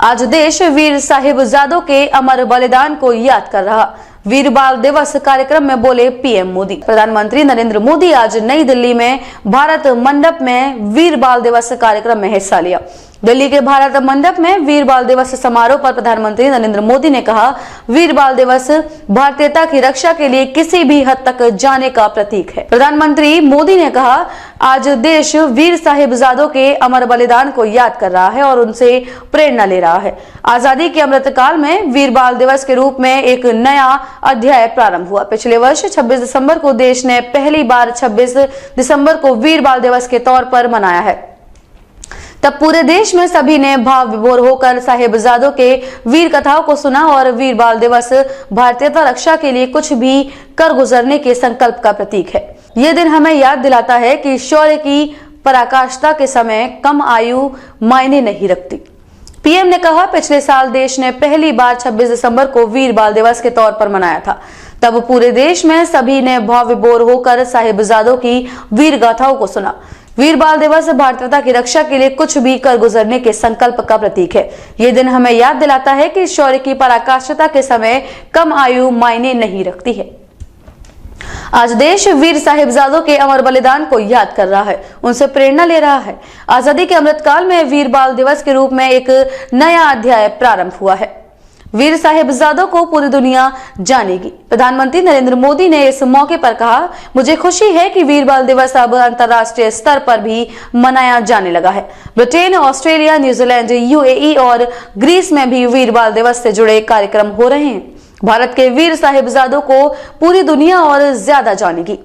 आज देश वीर साहिबजादों के अमर बलिदान को याद कर रहा। वीर बाल दिवस कार्यक्रम में बोले पीएम मोदी। प्रधानमंत्री नरेंद्र मोदी आज नई दिल्ली में भारत मंडप में वीर बाल दिवस कार्यक्रम में हिस्सा लिया। दिल्ली के भारत मंडप में वीर बाल दिवस समारोह पर प्रधानमंत्री नरेंद्र मोदी ने कहा, वीर बाल दिवस भारतीयता की रक्षा के लिए किसी भी हद तक जाने का प्रतीक है। प्रधानमंत्री मोदी ने कहा, आज देश वीर साहिबजादों के अमर बलिदान को याद कर रहा है और उनसे प्रेरणा ले रहा है। आजादी के अमृतकाल में वीर बाल दिवस के रूप में एक नया अध्याय प्रारंभ हुआ। पिछले वर्ष 26 दिसंबर को देश ने पहली बार 26 दिसंबर को वीर बाल दिवस के तौर पर मनाया है। तब पूरे देश में सभी ने भाव विभोर होकर साहिबजादों के वीर कथाओं को सुना और वीर बाल दिवस भारतीयता रक्षा के लिए कुछ भी कर गुजरने के संकल्प का प्रतीक है। ये दिन हमें याद दिलाता है कि शौर्य की पराकाष्ठा के समय कम आयु मायने नहीं रखती। पीएम ने कहा, पिछले साल देश ने पहली बार 26 दिसंबर को वीर बाल दिवस के तौर पर मनाया था। तब पूरे देश में सभी ने भाव विभोर होकर साहिबजादों की वीर गाथाओं को सुना। वीर बाल दिवस भारतीयता की रक्षा के लिए कुछ भी कर गुजरने के संकल्प का प्रतीक है। ये दिन हमें याद दिलाता है कि शौर्य की पराकाष्ठा के समय कम आयु मायने नहीं रखती है। आज देश वीर साहिबजादों के अमर बलिदान को याद कर रहा है, उनसे प्रेरणा ले रहा है। आजादी के अमृतकाल में वीर बाल दिवस के रूप में एक नया अध्याय प्रारंभ हुआ है। वीर साहिबजादों को पूरी दुनिया जानेगी। प्रधानमंत्री नरेंद्र मोदी ने इस मौके पर कहा, मुझे खुशी है कि वीर बाल दिवस अब अंतर्राष्ट्रीय स्तर पर भी मनाया जाने लगा है। ब्रिटेन, ऑस्ट्रेलिया, न्यूजीलैंड, यूएई और ग्रीस में भी वीर बाल दिवस से जुड़े कार्यक्रम हो रहे हैं। भारत के वीर साहिबजादों को पूरी दुनिया और ज्यादा जानेगी।